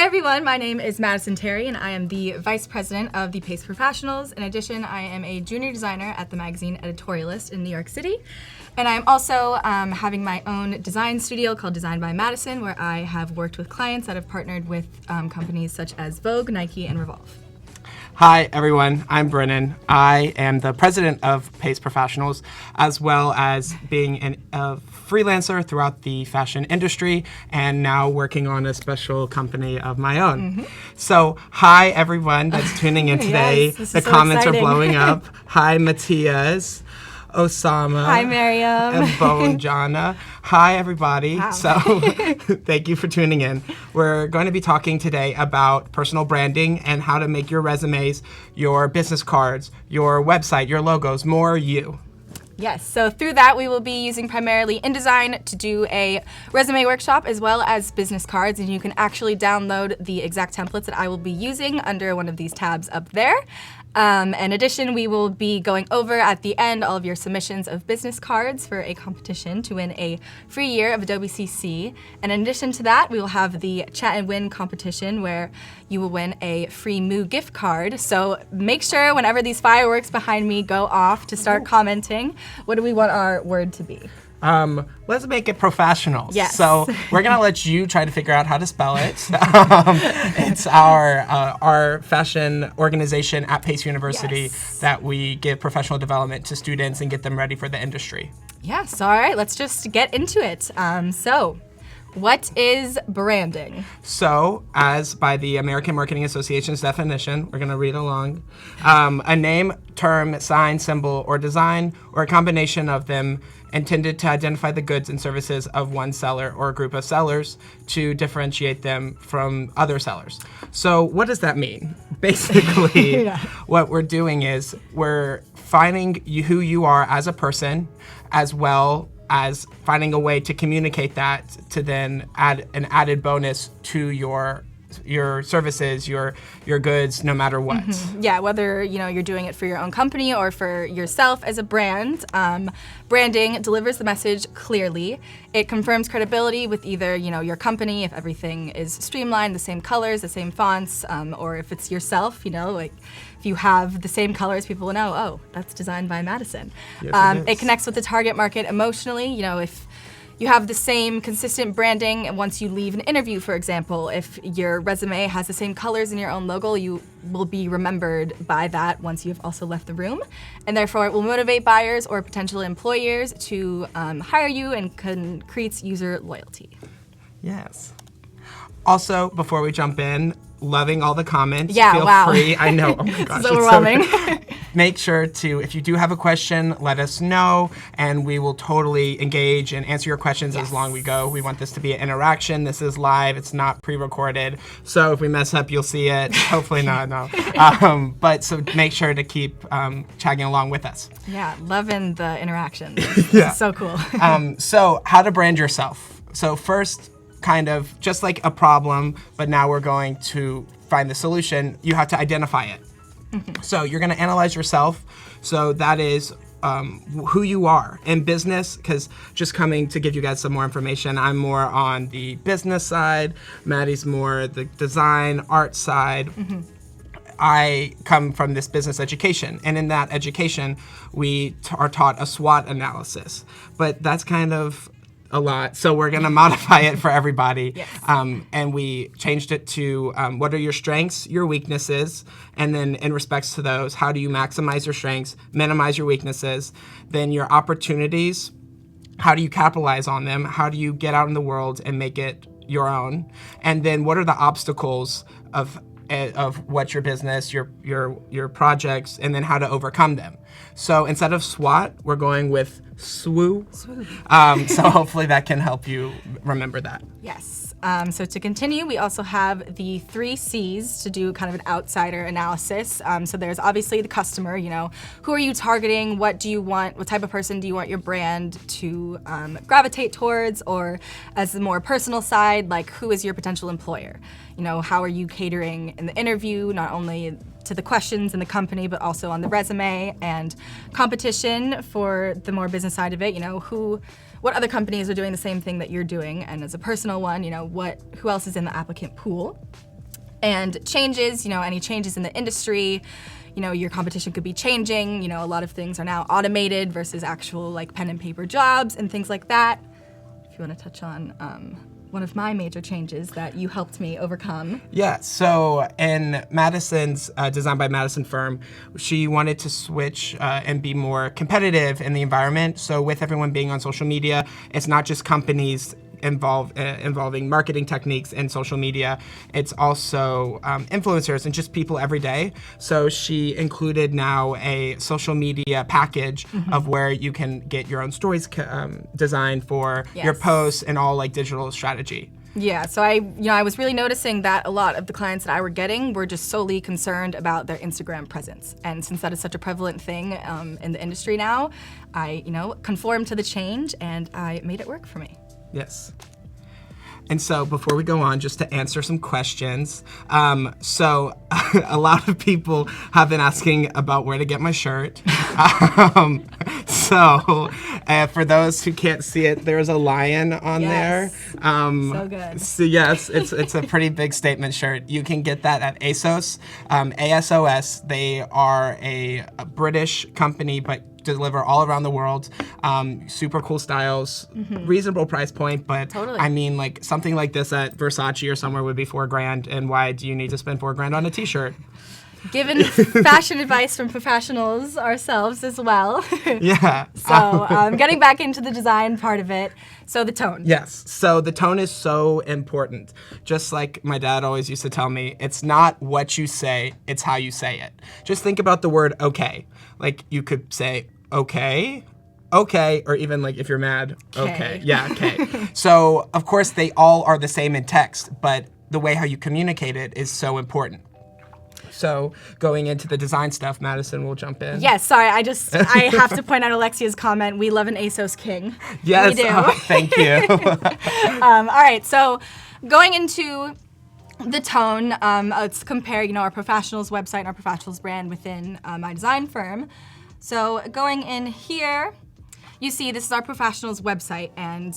Hi everyone, my name is Madison Terry and I am the Vice President of the Pace Professionals. In addition, I am a junior designer at the magazine Editorialist in New York City. And I'm also having my own design studio called Design by Madison, where I have worked with clients that have partnered with companies such as Vogue, Nike, and Revolve. Hi everyone, I'm Brennan. I am the president of Pace Professionals, as well as being a freelancer throughout the fashion industry and now working on a special company of my own. Mm-hmm. So hi everyone that's tuning in today. Yes, the so comments exciting. are blowing up. Hi Matthias, Osama. Hi Miriam. And Bonjana. Hi everybody. Wow. So thank you for tuning in. We're going to be talking today about personal branding and how to make your resumes, your business cards, your website, your logos more you. Yes, so through that we will be using primarily InDesign to do a resume workshop as well as business cards, and you can actually download the exact templates that I will be using under one of these tabs up there. In addition, we will be going over at the end all of your submissions of business cards for a competition to win a free year of Adobe CC. And in addition to that, we will have the Chat and Win competition where you will win a free Moo gift card. So make sure whenever these fireworks behind me go off to start commenting, what do we want our word to be? Let's make it professional. Yes. So we're gonna let you try to figure out how to spell it. It's our fashion organization at Pace University that we give professional development to students and get them ready for the industry. Yes, all right, let's just get into it. So, what is branding? So, as by the American Marketing Association's definition, we're going to read along, a name, term, sign, symbol, or design, or a combination of them intended to identify the goods and services of one seller or a group of sellers to differentiate them from other sellers. So what does that mean? Basically, what we're doing is we're finding who you are as a person, as well as finding a way to communicate that to then add an added bonus to your services, your goods, no matter what. Mm-hmm. Yeah, whether you're doing it for your own company or for yourself as a brand, branding delivers the message clearly. It confirms credibility with either your company, if everything is streamlined, the same colors, the same fonts, or if it's yourself, like if you have the same colors, people will know, oh, that's designed by Madison. Yes, it connects with the target market emotionally. If you have the same consistent branding once you leave an interview, for example. If your resume has the same colors in your own logo, you will be remembered by that once you've also left the room. And therefore, it will motivate buyers or potential employers to hire you and creates user loyalty. Yes. Also, before we jump in, loving all the comments. Yeah, Feel wow. free. I know. Oh my gosh. It's overwhelming. Make sure to, if you do have a question, let us know, and we will totally engage and answer your questions as long as we go. We want this to be an interaction. This is live. It's not pre-recorded. So if we mess up, you'll see it. Hopefully not, no. But so make sure to keep tagging along with us. Yeah, loving the interaction. This is so cool. So how to brand yourself. So first, kind of just like a problem, but now we're going to find the solution. You have to identify it. Mm-hmm. So you're going to analyze yourself. So that is who you are in business, because just coming to give you guys some more information, I'm more on the business side. Maddie's more the design, art side. Mm-hmm. I come from this business education, and in that education, we are taught a SWOT analysis. But that's kind of a lot, so we're going to modify it for everybody. Yes. And we changed it to what are your strengths, your weaknesses, and then in respects to those, how do you maximize your strengths, minimize your weaknesses, then your opportunities, how do you capitalize on them, how do you get out in the world and make it your own, and then what are the obstacles of what your business, your projects, and then how to overcome them. So instead of SWOT, we're going with SWOO. So hopefully that can help you remember that. Yes. So to continue, we also have the 3 C's to do kind of an outsider analysis. So there's obviously the customer, who are you targeting? What do you want? What type of person do you want your brand to gravitate towards? Or as the more personal side, like who is your potential employer? How are you catering in the interview, not only to the questions in the company, but also on the resume, and competition for the more business side of it. What other companies are doing the same thing that you're doing, and as a personal one, who else is in the applicant pool. And changes, any changes in the industry, your competition could be changing. A lot of things are now automated versus actual like pen and paper jobs and things like that. If you want to touch on one of my major changes that you helped me overcome. Yeah, so in Madison's Design by Madison firm, she wanted to switch and be more competitive in the environment. So with everyone being on social media, it's not just companies involving marketing techniques and social media. It's also influencers and just people every day. So she included now a social media package of where you can get your own stories designed for your posts and all like digital strategy. Yeah, so I was really noticing that a lot of the clients that I were getting were just solely concerned about their Instagram presence. And since that is such a prevalent thing in the industry now, I, conformed to the change and I made it work for me. Yes. And so before we go on, just to answer some questions. So a lot of people have been asking about where to get my shirt. So for those who can't see it, there's a lion on there. So good. So yes, it's a pretty big statement shirt. You can get that at ASOS. ASOS, they are a British company, but deliver all around the world. Super cool styles, reasonable price point, but totally. I mean, like something like this at Versace or somewhere would be $4,000. And why do you need to spend $4,000 on a t-shirt? Given fashion advice from professionals ourselves as well. Yeah. So getting back into the design part of it. So the tone. Yes. So the tone is so important. Just like my dad always used to tell me, it's not what you say, it's how you say it. Just think about the word okay. Like you could say okay, or even like if you're mad, okay. Yeah, okay. So of course they all are the same in text, but the way how you communicate it is so important. So going into the design stuff, Madison will jump in. Yes, sorry, I have to point out Alexia's comment. We love an ASOS king. Yes, we do. Thank you. All right, so going into the tone, let's compare, our professionals website and our professionals brand within my design firm. So going in here, you see this is our professionals website, and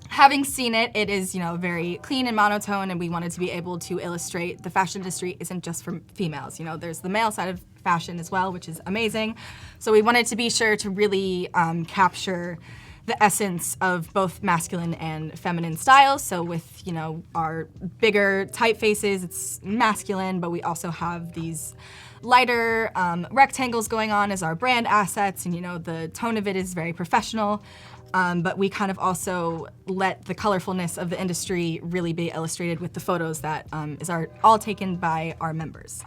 having seen it, it is, very clean and monotone, and we wanted to be able to illustrate the fashion industry isn't just for females. There's the male side of fashion as well, which is amazing. So we wanted to be sure to really capture the essence of both masculine and feminine styles. So with, our bigger typefaces, it's masculine, but we also have these lighter rectangles going on as our brand assets, and the tone of it is very professional. But we kind of also let the colorfulness of the industry really be illustrated with the photos that is all taken by our members.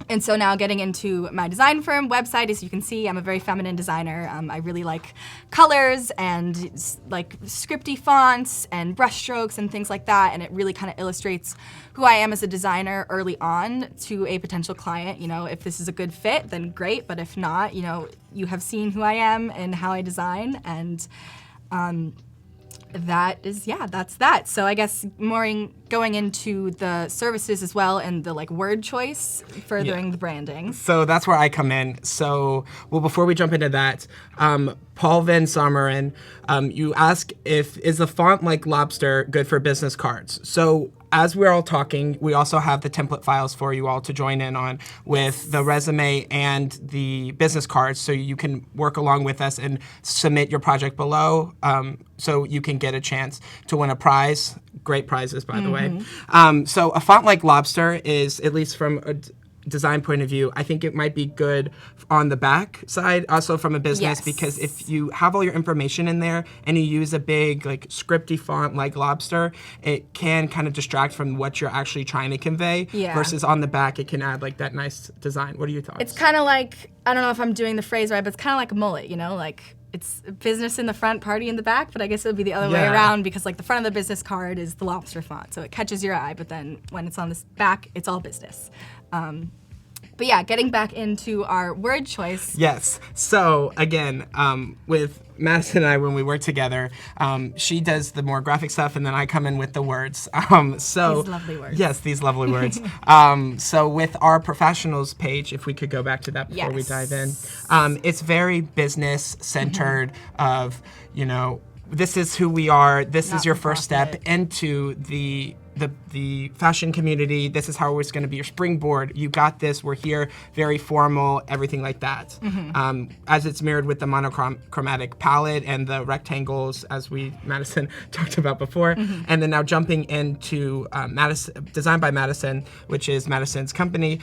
And so now getting into my design firm website, as you can see, I'm a very feminine designer. I really like colors and like scripty fonts and brush strokes and things like that, and it really kind of illustrates who I am as a designer early on to a potential client. If this is a good fit, then great, but if not, you have seen who I am and how I design, and that's that. So I guess going into the services as well and the word choice, furthering the branding. So that's where I come in. So, before we jump into that, Paul Van Sommeren, you ask is the font like lobster good for business cards? So as we're all talking, we also have the template files for you all to join in on with the resume and the business cards, so you can work along with us and submit your project below, so you can get a chance to win a prize. Great prizes, by the way. So a font like lobster is, at least from a design point of view, I think it might be good on the back side, also from a business, because if you have all your information in there and you use a big scripty font like lobster, it can kind of distract from what you're actually trying to convey, versus on the back it can add that nice design. What are your thoughts? It's kind of like, I don't know if I'm doing the phrase right, but it's kind of like a mullet, it's business in the front, party in the back, but I guess it would be the other way around, because the front of the business card is the lobster font, so it catches your eye, but then when it's on the back, it's all business. But yeah, getting back into our word choice. Yes. So again, with Madison and I, when we work together, she does the more graphic stuff, and then I come in with the words. These lovely words. Yes, these lovely words. So with our professionals page, if we could go back to that before we dive in, it's very business centered. Of this is who we are. This is your first step into the the fashion community. This is how it's going to be your springboard. You got this. We're here. Very formal. Everything like that. As it's mirrored with the monochromatic palette and the rectangles, as Madison talked about before. And then now jumping into Madison, designed by Madison, which is Madison's company.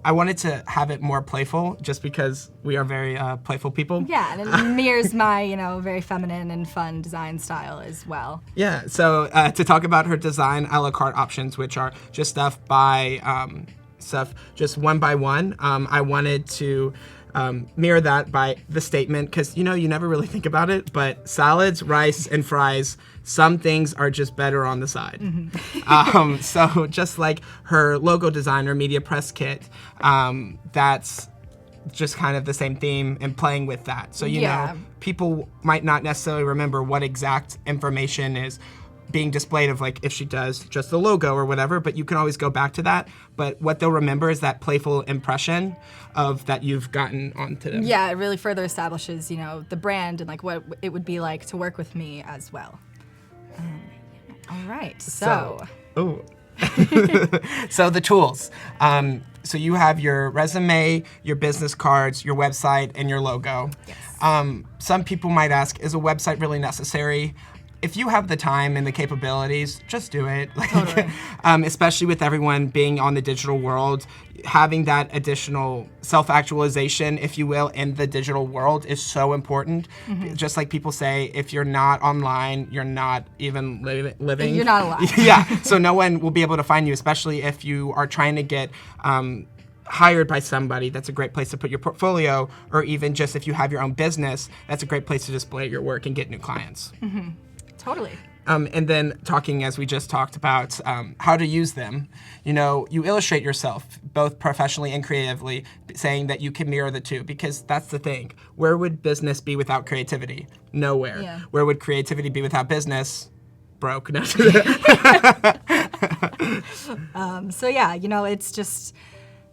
I wanted to have it more playful, just because we are very playful people. Yeah, and it mirrors my, very feminine and fun design style as well. Yeah, so to talk about her design a la carte options, which are just stuff just one by one, I wanted to mirror that by the statement, because you never really think about it, but salads, rice, and fries, some things are just better on the side. So just like her logo design or media press kit, that's just kind of the same theme and playing with that. So people might not necessarily remember what exact information is being displayed of, like, if she does just the logo or whatever, but you can always go back to that. But what they'll remember is that playful impression of that you've gotten onto them. Yeah, it really further establishes, the brand and like what it would be like to work with me as well. All right, so so the tools. So you have your resume, your business cards, your website, and your logo. Yes. Some people might ask, is a website really necessary? If you have the time and the capabilities, just do it. Totally. Especially with everyone being on the digital world, having that additional self-actualization, if you will, in the digital world is so important. Just like people say, if you're not online, you're not even living. You're not alive. Yeah, so no one will be able to find you, especially if you are trying to get hired by somebody. That's a great place to put your portfolio, or even just if you have your own business, that's a great place to display your work and get new clients. Totally. And then talking, as we just talked about, how to use them. You illustrate yourself, both professionally and creatively, saying that you can mirror the two, because that's the thing. Where would business be without creativity? Nowhere. Yeah. Where would creativity be without business? Broke. So yeah, it's just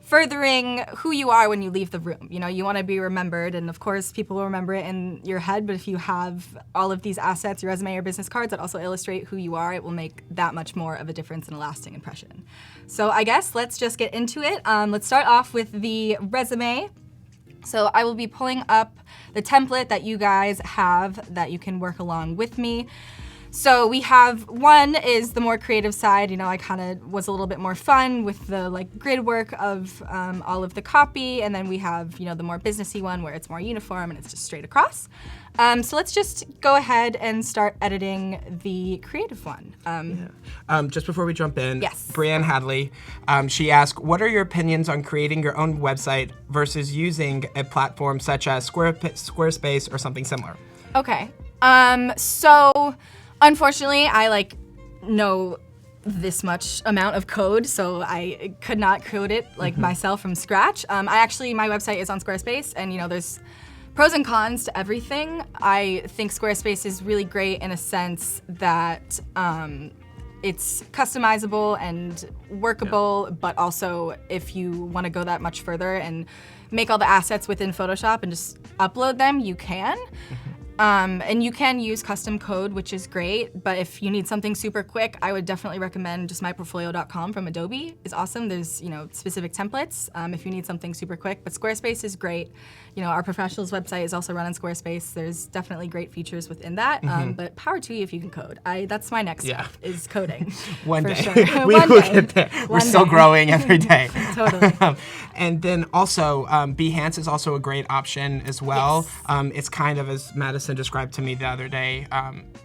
furthering who you are when you leave the room. You want to be remembered, and of course people will remember it in your head, but if you have all of these assets, your resume or business cards that also illustrate who you are, it will make that much more of a difference and a lasting impression. So I guess let's just get into it. Let's start off with the resume. So I will be pulling up the template that you guys have that you can work along with me. So we have, one is the more creative side. I kind of was a little bit more fun with the grid work of all of the copy, and then we have the more businessy one where it's more uniform and it's just straight across. So let's just go ahead and start editing the creative one. Just before we jump in, Yes. Brianne Hadley, she asked, what are your opinions on creating your own website versus using a platform such as Squarespace or something similar? Okay. So unfortunately, I know this much amount of code, so I could not code it myself from scratch. My website is on Squarespace, and there's pros and cons to everything. I think Squarespace is really great in a sense that it's customizable and workable, but also if you want to go that much further and make all the assets within Photoshop and just upload them, you can. And you can use custom code, which is great, but if you need something super quick, I would definitely recommend just myportfolio.com from Adobe is awesome. There's, specific templates if you need something super quick, but Squarespace is great. Our professionals website is also run on Squarespace. There's definitely great features within that, but power to you if you can code. That's my next step, is coding. One day. Sure. We will get there. We're still growing every day. Totally. And then also, Behance is also a great option as well. Yes. It's kind of, as Madison described to me the other day,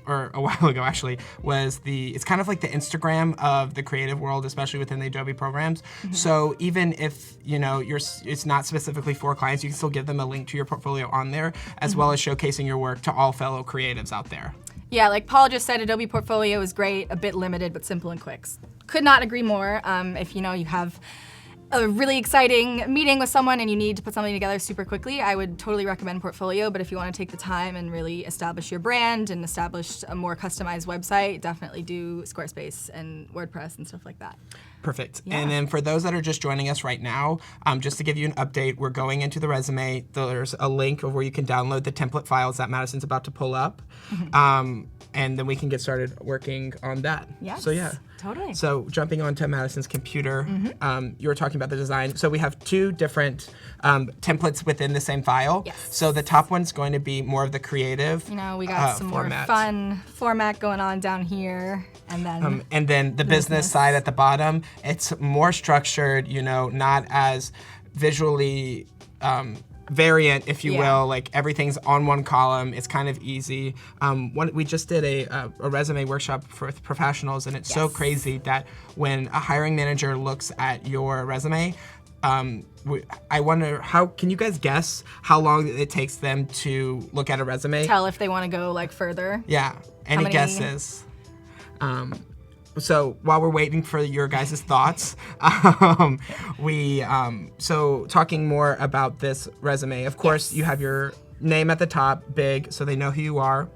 or a while ago actually, it's kind of like the Instagram of the creative world, especially within the Adobe programs. So even if it's not specifically for clients, you can still give them a link to your portfolio on there, as well as showcasing your work to all fellow creatives out there. Yeah, like Paul just said, Adobe Portfolio is great, a bit limited, but simple and quick. Could not agree more. If you have a really exciting meeting with someone and you need to put something together super quickly, I would totally recommend Portfolio, but if you want to take the time and really establish your brand and establish a more customized website, definitely do Squarespace and WordPress and stuff like that. Perfect. Yeah. And then for those that are just joining us right now, just to give you an update, we're going into the resume. There's a link of where you can download the template files that Madison's about to pull up, and then we can get started working on that. Yes. So yeah. Totally. So jumping onto Madison's computer, you were talking about the design. So we have 2 different templates within the same file. Yes. So the top one's going to be more of the creative. We got some format. more fun format going on down here, and then The business side at the bottom, it's more structured, not as visually variant, if you will. Like everything's on one column. It's kind of easy. We just did a resume workshop for professionals, and it's so crazy that when a hiring manager looks at your resume, I wonder can you guys guess how long it takes them to look at a resume? Tell if they want to go like further. Yeah. Any guesses? So while we're waiting for your guys' thoughts, so talking more about this resume, of course, you have your name at the top, big, so they know who you are.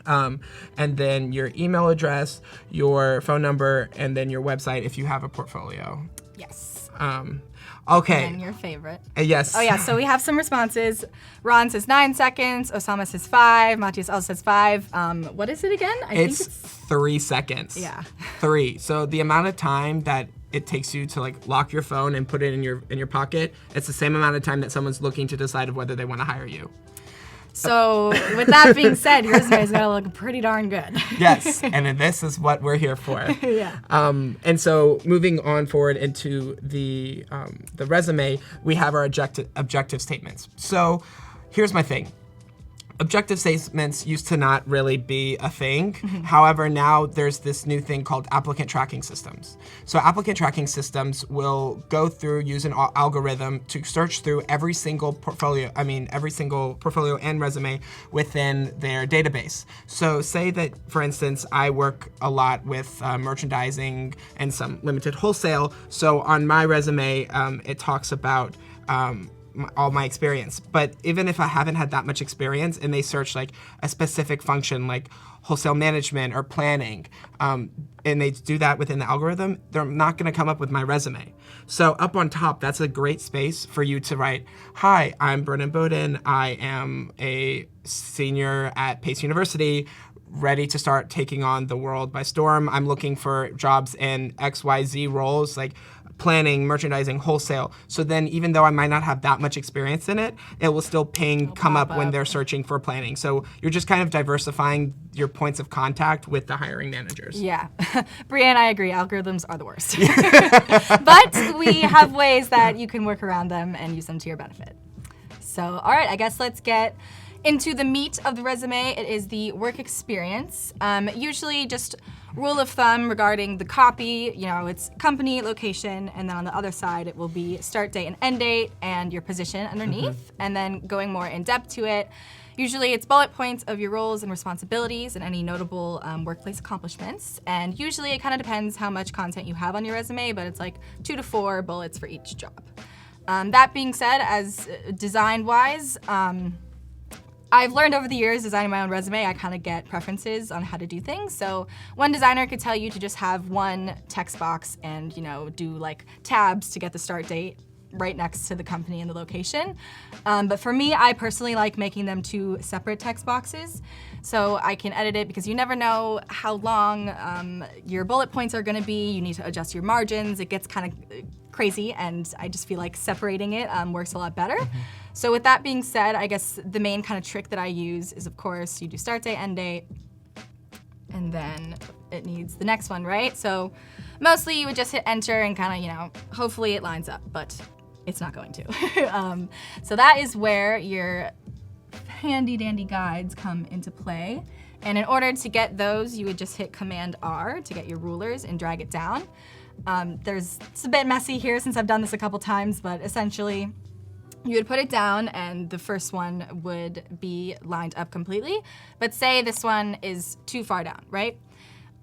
And then your email address, your phone number, and then your website if you have a portfolio. Yes. Okay. And your favorite. Yes. Oh yeah, so we have some responses. Ron says 9 seconds, Osama says 5, Matthias also says 5. What is it again? I think it's 3 seconds. Yeah. 3. So the amount of time that it takes you to like lock your phone and put it in your pocket, it's the same amount of time that someone's looking to decide whether they want to hire you. So with that being said, your resume's gotta look pretty darn good. Yes, and then this is what we're here for. Yeah. And so moving on forward into the resume, we have our objective statements. So here's my thing. Objective statements used to not really be a thing. However, now there's this new thing called applicant tracking systems. So applicant tracking systems will go through, use an algorithm to search through every single portfolio and resume within their database. So say that, for instance, I work a lot with merchandising and some limited wholesale. So on my resume, it talks about all my experience. But even if I haven't had that much experience and they search like a specific function like wholesale management or planning, and they do that within the algorithm, they're not gonna come up with my resume. So up on top, that's a great space for you to write, hi, I'm Brennan Bodin. I am a senior at Pace University, ready to start taking on the world by storm. I'm looking for jobs in XYZ roles, like planning, merchandising, wholesale. So then even though I might not have that much experience in it, it will still come up when they're searching for planning. So you're just kind of diversifying your points of contact with the hiring managers. Yeah. Brienne, I agree. Algorithms are the worst. But we have ways that you can work around them and use them to your benefit. So, all right, I guess let's get into the meat of the resume. It is the work experience. Usually just rule of thumb regarding the copy, it's company, location, and then on the other side it will be start date and end date and your position underneath. And then going more in depth to it, usually it's bullet points of your roles and responsibilities and any notable workplace accomplishments. And usually it kind of depends how much content you have on your resume, but it's like 2 to 4 bullets for each job. That being said, as design-wise, I've learned over the years designing my own resume, I kind of get preferences on how to do things. So one designer could tell you to just have one text box and, do like tabs to get the start date right next to the company and the location. But for me, I personally like making them 2 separate text boxes so I can edit it, because you never know how long your bullet points are gonna be. You need to adjust your margins. It gets kind of crazy, and I just feel like separating it works a lot better. So with that being said, I guess the main kind of trick that I use is, of course, you do start date, end date, and then it needs the next one, right? So mostly you would just hit enter and kind of, hopefully it lines up, but it's not going to. So that is where your handy dandy guides come into play. And in order to get those, you would just hit Command R to get your rulers and drag it down. It's a bit messy here since I've done this a couple times, but essentially you would put it down and the first one would be lined up completely. But say this one is too far down, right?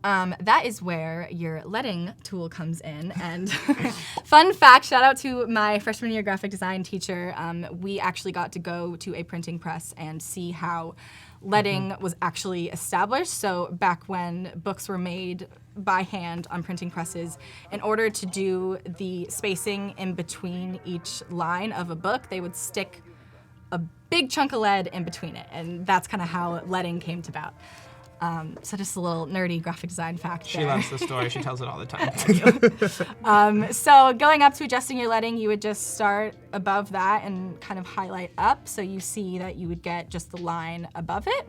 That is where your leading tool comes in. And fun fact, shout out to my freshman year graphic design teacher. We actually got to go to a printing press and see how leading was actually established. So back when books were made by hand on printing presses, in order to do the spacing in between each line of a book, they would stick a big chunk of lead in between it. And that's kind of how leading came about. So just a little nerdy graphic design fact She there. loves the story. She tells it all the time. So going up to adjusting your leading, you would just start above that and kind of highlight up so you see that you would get just the line above it.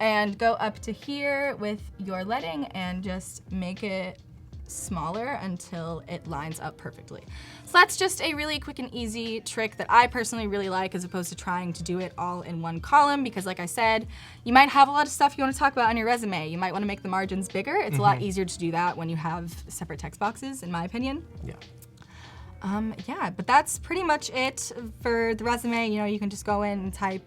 And go up to here with your leading and just make it smaller until it lines up perfectly. So that's just a really quick and easy trick that I personally really like, as opposed to trying to do it all in one column, because like I said, you might have a lot of stuff you want to talk about on your resume. You might want to make the margins bigger. It's a lot easier to do that when you have separate text boxes, in my opinion. Yeah, but that's pretty much it for the resume. You know, you can just go in and type.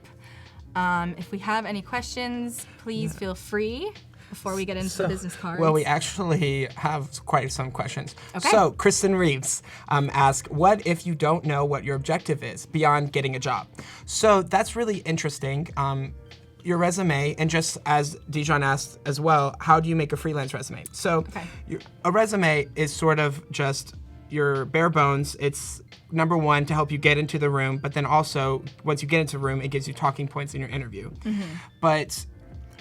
If we have any questions, please feel free before we get into the business cards. Well, we actually have quite some questions. Okay. So, Kristen Reeves asked, what if you don't know what your objective is beyond getting a job? So that's really interesting. Your resume, and just as Dijon asked as well, how do you make a freelance resume? So a resume is sort of just your bare bones. It's number one, to help you get into the room, but then also, once you get into the room, it gives you talking points in your interview.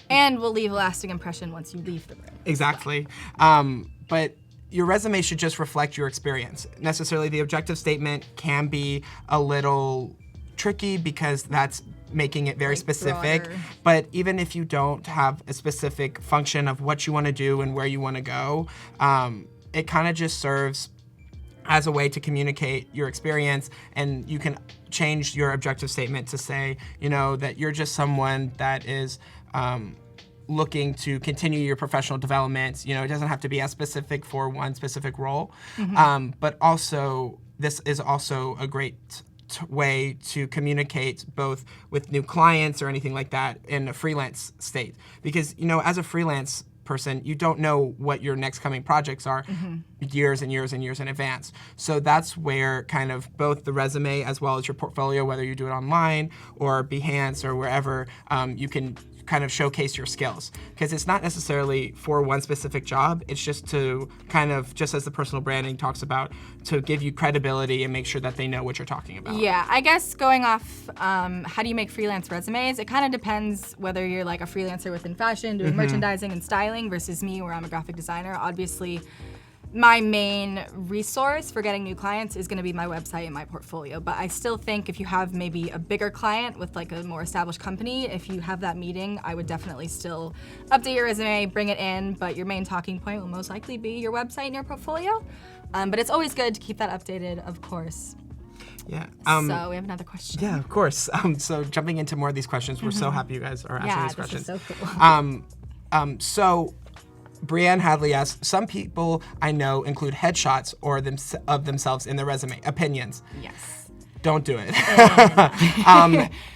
And will leave a lasting impression once you leave the room. Exactly. But your resume should just reflect your experience. Necessarily, the objective statement can be a little tricky because that's making it very specific. Broader. But even if you don't have a specific function of what you want to do and where you want to go, it kind of just serves as a way to communicate your experience, and you can change your objective statement to say, you know, that you're just someone that is looking to continue your professional development. You know, it doesn't have to be as specific for one specific role, but also this is also a great way to communicate both with new clients or anything like that in a freelance state. Because, you know, as a freelance person, you don't know what your next coming projects are years and years and years in advance. So that's where kind of both the resume as well as your portfolio, whether you do it online or Behance or wherever, you can kind of showcase your skills. Because it's not necessarily for one specific job, it's just to kind of, just as the personal branding talks about, to give you credibility and make sure that they know what you're talking about. Yeah, I guess going off, how do you make freelance resumes? It kind of depends whether you're like a freelancer within fashion, doing merchandising and styling, versus me, where I'm a graphic designer. Obviously, my main resource for getting new clients is going to be my website and my portfolio. But I still think if you have maybe a bigger client with like a more established company, if you have that meeting, I would definitely still update your resume, bring it in, but your main talking point will most likely be your website and your portfolio. But it's always good to keep that updated, of course. Yeah. So we have another question. Yeah, of course. So jumping into more of these questions, we're so happy you guys are asking these questions. Yeah, this is so cool. So Brianne Hadley asks, some people I know include headshots or of themselves in their resume. Opinions. Yes. Don't do it.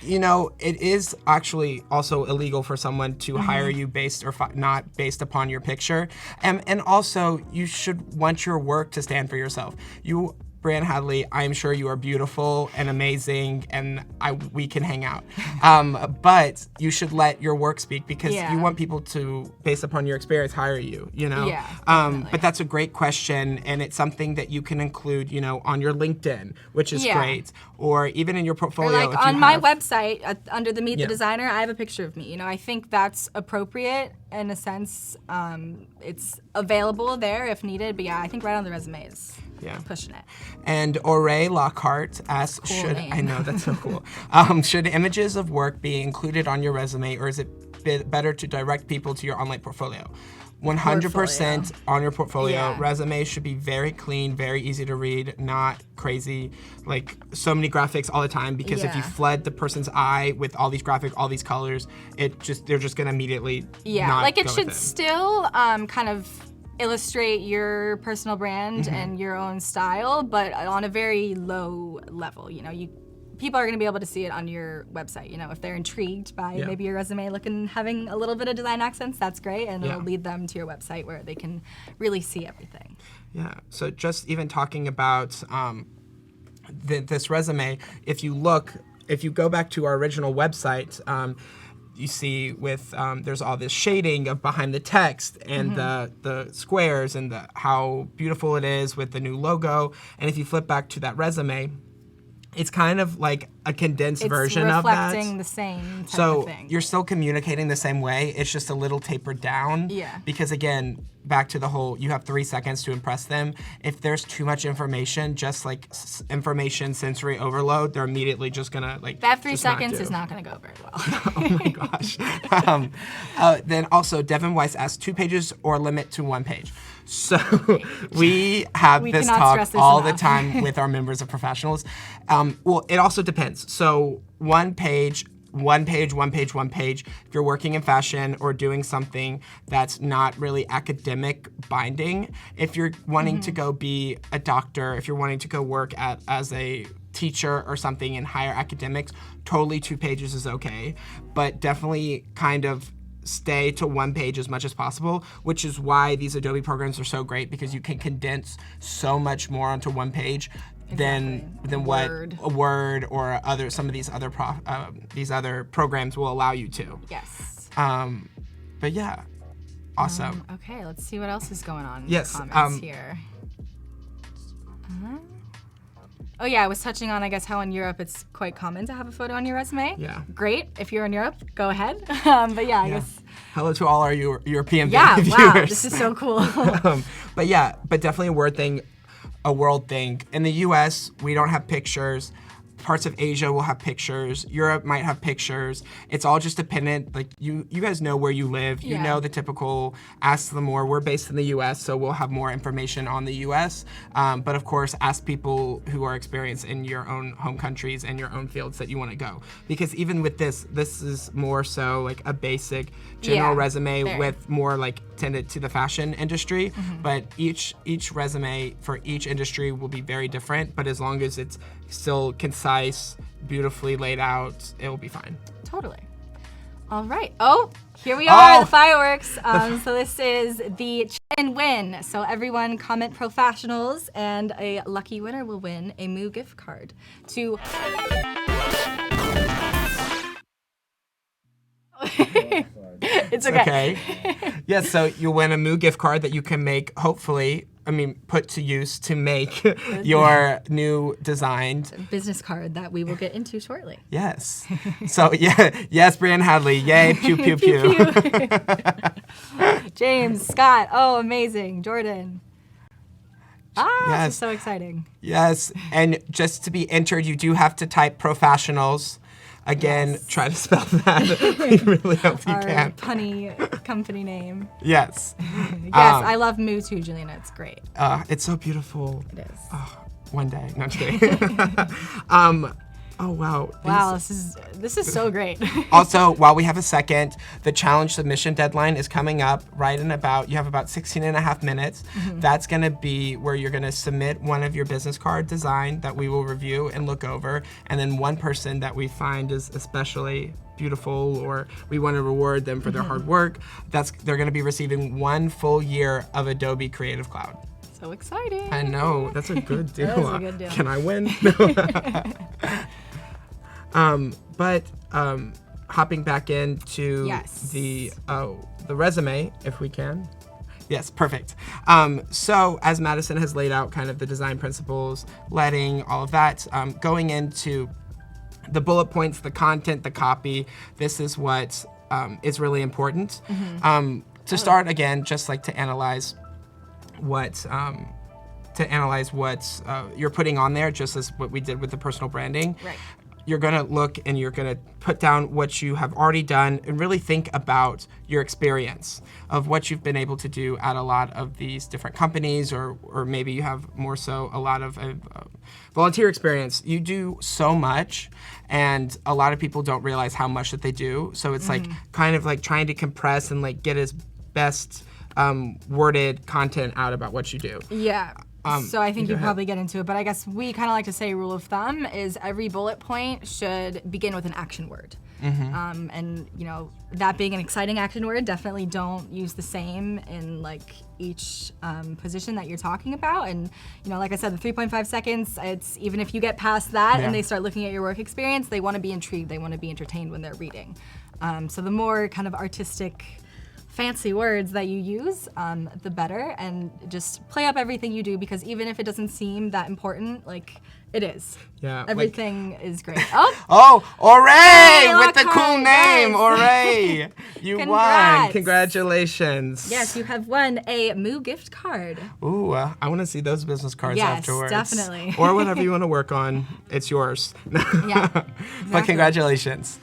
You know, it is actually also illegal for someone to hire you based or not based upon your picture. And also, you should want your work to stand for yourself. You, Brianne Hadley, I'm sure you are beautiful and amazing, and we can hang out. But you should let your work speak, because you want people to, based upon your experience, hire you, you know? Yeah, but that's a great question, and it's something that you can include, you know, on your LinkedIn, which is great, or even in your portfolio. Or like on my website, under the Meet the Designer, I have a picture of me. You know, I think that's appropriate in a sense. It's available there if needed, but yeah, I think right on the resume is pushing it. And Ore Lockhart asks, name. I know, that's so cool. Should images of work be included on your resume, or is it better to direct people to your online portfolio? 100% on your portfolio. Yeah. Resume should be very clean, very easy to read, not crazy, like so many graphics all the time, because if you flood the person's eye with all these graphics, all these colors, they're just gonna immediately not like it go should with it. still kind of illustrate your personal brand and your own style, but on a very low level. You know, people are going to be able to see it on your website. You know, if they're intrigued by maybe your resume having a little bit of design accents, that's great, and it'll lead them to your website where they can really see everything. Yeah. So just even talking about this resume, if you go back to our original website, you see with there's all this shading of behind the text and the squares and how beautiful it is with the new logo. And if you flip back to that resume, It's kind of like a condensed version of that. It's reflecting the same type So of thing. you're still communicating the same way. It's just a little tapered down. Yeah. Because again, back to the whole, you have 3 seconds to impress them. If there's too much information, just like information sensory overload, they're immediately just gonna like. That 3 just not seconds do. is not gonna go very well. Oh my gosh. Then also, Devin Weiss asked 2 pages or limit to 1 page. So we have We this cannot talk stress this all the enough. time with our members of professionals. Well, it also depends. So 1 page, 1 page, 1 page, 1 page. If you're working in fashion or doing something that's not really academic binding, if you're wanting to go be a doctor, if you're wanting to go work as a teacher or something in higher academics, totally 2 pages is okay. But definitely kind of stay to 1 page as much as possible, which is why these Adobe programs are so great, because you can condense so much more onto 1 page than what a Word or some of these other programs will allow you to. Yes. But yeah, awesome. Okay, let's see what else is going on in Yes, the comments here. Oh yeah, I was touching on, I guess, how in Europe it's quite common to have a photo on your resume. Yeah. Great, if you're in Europe, go ahead. But yeah, I guess. Hello to all our European Yeah, viewers. wow, this is so cool. But yeah, definitely a world thing. In the US, we don't have pictures. Parts of Asia will have pictures. Europe might have pictures. It's all just dependent. Like you guys know where you live. You Yeah. know the typical ask them more. We're based in the US, so we'll have more information on the US. But of course, ask people who are experienced in your own home countries and your own fields that you want to go. Because even with this is more so like a basic general resume there. with more like tended to the fashion industry. But each resume for each industry will be very different. But as long as it's still concise, beautifully laid out, it will be fine. Totally. All right. Oh, here we are, Oh. the fireworks. So this is the and win. So everyone comment professionals, and a lucky winner will win a Moo gift card to. It's okay. Yes, so you'll win a Moo gift card that you can make, put to use to make your new designed. Business card that we will get into shortly. Yes. So, yes, Brianne Hadley. Yay, pew, pew, pew. James, Scott, oh, amazing. Jordan. This Yes. is so exciting. Yes, and just to be entered, you do have to type professionals. Again, try to spell that. We really hope you Our can. punny company name. Yes. Yes, I love Moo too, Juliana. It's great. It's so beautiful. It is. One day. No, I'm just kidding. Oh, wow. Wow, this is so great. Also, while we have a second, the challenge submission deadline is coming up right in you have about 16 and a half minutes. That's gonna be where you're gonna submit one of your business card design that we will review and look over, and then one person that we find is especially beautiful or we want to reward them for their hard work, they're gonna be receiving 1 full year of Adobe Creative Cloud. So exciting. I know, that's a good deal. That is a good deal. Can I win? Hopping back into the resume, if we can. Yes, perfect. So as Madison has laid out kind of the design principles, leading, all of that, going into the bullet points, the content, the copy, this is what is really important. To start, again, just like to analyze what you're putting on there, just as what we did with the personal branding. Right. You're gonna look and you're gonna put down what you have already done and really think about your experience of what you've been able to do at a lot of these different companies, or maybe you have more so a lot of volunteer experience. You do so much, and a lot of people don't realize how much that they do. So it's like kind of like trying to compress and like get as best worded content out about what you do. Yeah. So I think you ahead. probably get into it, but I guess we kind of like to say rule of thumb is every bullet point should begin with an action word. And that being an exciting action word, definitely don't use the same in like each position that you're talking about. And like I said, the 3.5 seconds, it's even if you get past that and they start looking at your work experience, they want to be intrigued, they want to be entertained when they're reading. So the more kind of artistic, fancy words that you use, the better, and just play up everything you do, because even if it doesn't seem that important, like, it is. Yeah. Everything is great. Oh! Oh, Oray! Yay, With the Lockhart, cool name, yes. Oray! You won. Congrats. Congratulations. Yes, you have won a Moo gift card. Ooh, I want to see those business cards Yes, afterwards. definitely. Or whatever you want to work on. It's yours. Yeah, But exactly. congratulations.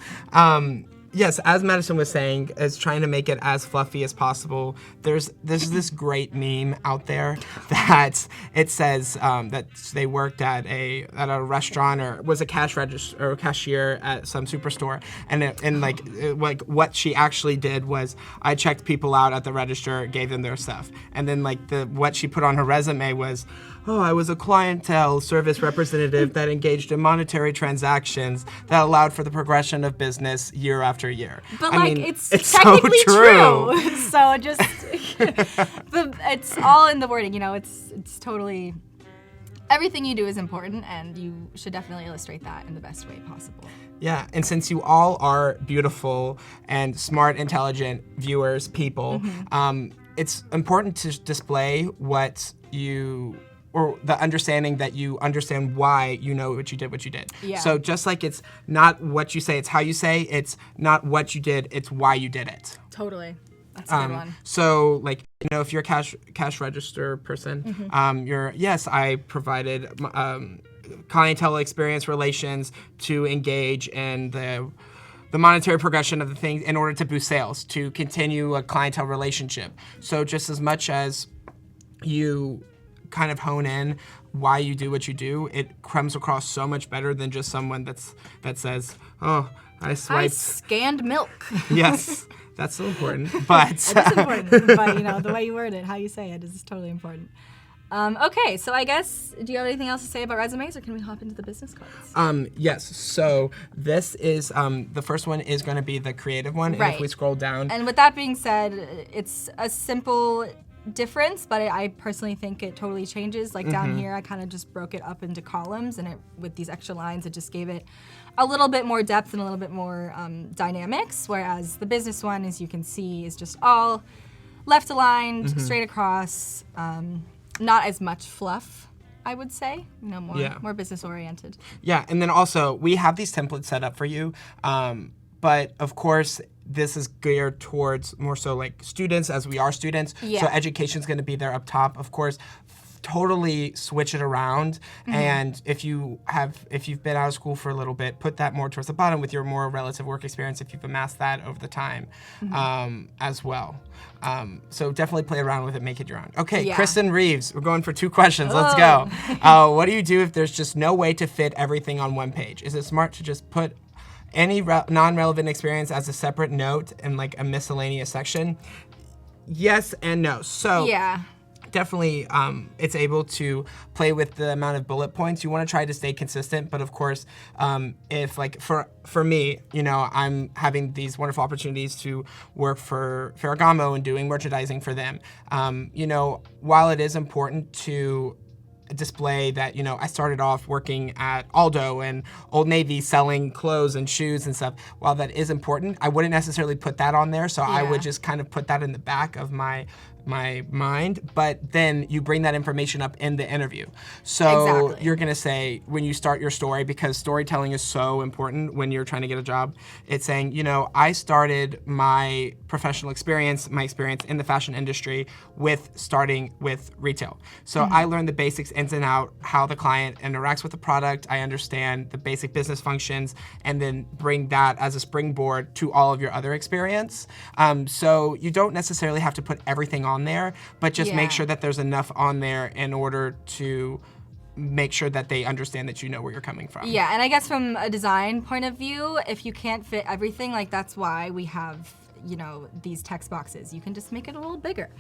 Yes, as Madison was saying, is trying to make it as fluffy as possible. There's this great meme out there that it says that they worked at a restaurant or was a cash register or cashier at some superstore, like what she actually did was I checked people out at the register, gave them their stuff, and then like what she put on her resume was, oh, I was a clientele service representative that engaged in monetary transactions that allowed for the progression of business year after year. But I like, mean, it's so technically true. So just, it's all in the wording, you know, it's totally, everything you do is important, and you should definitely illustrate that in the best way possible. Yeah, and since you all are beautiful and smart, intelligent viewers, people, it's important to display what you, or the understanding that you understand why you know what you did. Yeah. So just like it's not what you say, it's how you say, it's not what you did, it's why you did it. Totally. That's a good one. So like, you know, if you're a cash register person, I provided clientele experience relations to engage in the monetary progression of the thing in order to boost sales, to continue a clientele relationship. So just as much as you kind of hone in why you do what you do, it comes across so much better than just someone that says, oh, I swiped. I scanned milk. Yes, that's so important. But It is important, but you know, the way you word it, how you say it is totally important. Okay, so I guess, do you have anything else to say about resumes, or can we hop into the business cards? Yes, so this is, the first one is going to be the creative one, and if Right. we scroll down. And with that being said, it's a simple difference, but I personally think it totally changes. Like down here, I kind of just broke it up into columns, and with these extra lines, it just gave it a little bit more depth and a little bit more dynamics, whereas the business one, as you can see, is just all left aligned, straight across, not as much fluff, I would say, you know, more business oriented. Yeah, and then also, we have these templates set up for you, but of course, this is geared towards more so like students, as we are students. Yeah. So education's going to be there up top. Of course, totally switch it around. And if you've been out of school for a little bit, put that more towards the bottom with your more relative work experience if you've amassed that over the time as well. So definitely play around with it, make it your own. Okay, Yeah. Kristen Reeves, we're going for 2 questions. Let's go. What do you do if there's just no way to fit everything on one page? Is it smart to just put any non-relevant experience as a separate note in like a miscellaneous section? Yes and no. So Yeah. definitely it's able to play with the amount of bullet points. You want to try to stay consistent, but of course, if like for me, you know, I'm having these wonderful opportunities to work for Ferragamo and doing merchandising for them. You know, while it is important to display that, you know, I started off working at Aldo and Old Navy selling clothes and shoes and stuff. While that is important, I wouldn't necessarily put that on there. So I would just kind of put that in the back of my mind, but then you bring that information up in the interview. So Exactly. you're gonna say, when you start your story, because storytelling is so important when you're trying to get a job, it's saying, you know, I started my professional experience, my experience in the fashion industry starting with retail. So I learned the basics, ins and out, how the client interacts with the product. I understand the basic business functions, and then bring that as a springboard to all of your other experience. So you don't necessarily have to put everything on there, but just make sure that there's enough on there in order to make sure that they understand that you know where you're coming from. Yeah, and I guess from a design point of view, if you can't fit everything, like that's why we have, you know, these text boxes. You can just make it a little bigger.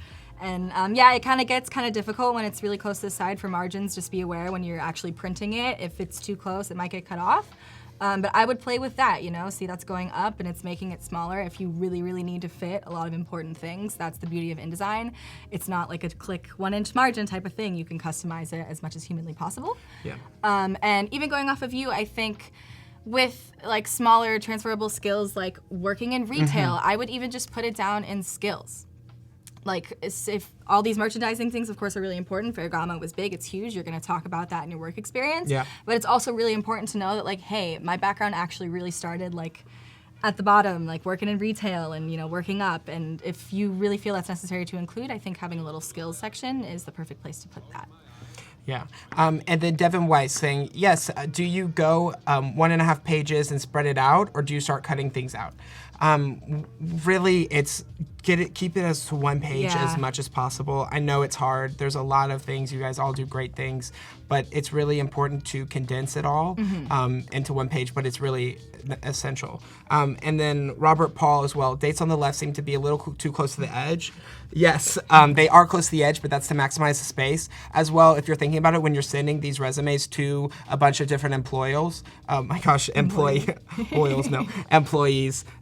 And yeah, it kind of gets kind of difficult when it's really close to the side for margins. Just be aware when you're actually printing it. If it's too close, it might get cut off. But I would play with that, you know, see that's going up and it's making it smaller. If you really, really need to fit a lot of important things, that's the beauty of InDesign. It's not like a click 1-inch margin type of thing. You can customize it as much as humanly possible. Yeah. And even going off of you, I think with like smaller transferable skills like working in retail, I would even just put it down in skills. Like if all these merchandising things, of course, are really important. Ferragamo was big, it's huge. You're going to talk about that in your work experience. Yeah. But it's also really important to know that like, hey, my background actually really started like at the bottom, like working in retail and, working up. And if you really feel that's necessary to include, I think having a little skills section is the perfect place to put that. Yeah. And then Devin Weiss saying, yes, do you go 1.5 pages and spread it out, or do you start cutting things out? Really, it's keep it as to 1 page as much as possible. I know it's hard. There's a lot of things. You guys all do great things, but it's really important to condense it all into 1 page, but it's really essential. And then Robert Paul as well. Dates on the left seem to be a little too close to the edge. Yes, they are close to the edge, but that's to maximize the space. As well, if you're thinking about it, when you're sending these resumes to a bunch of different employers, employees,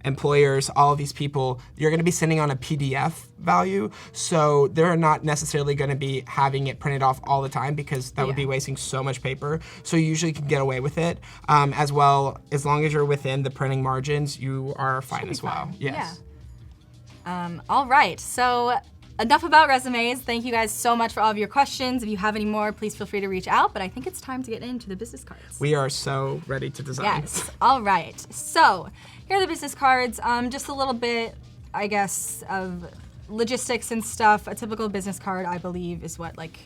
employers, all of these people, you're going to be sending on a PDF value, so they're not necessarily going to be having it printed off all the time because that would be wasting so much paper. So you usually can get away with it. As well, as long as you're within the printing margins, you are fine as well. Yes. Yeah. All right, so enough about resumes. Thank you guys so much for all of your questions. If you have any more, please feel free to reach out, but I think it's time to get into the business cards. We are so ready to design. Yes, all right. So here are the business cards. Just a little bit, I guess, of logistics and stuff. A typical business card, I believe, is what, like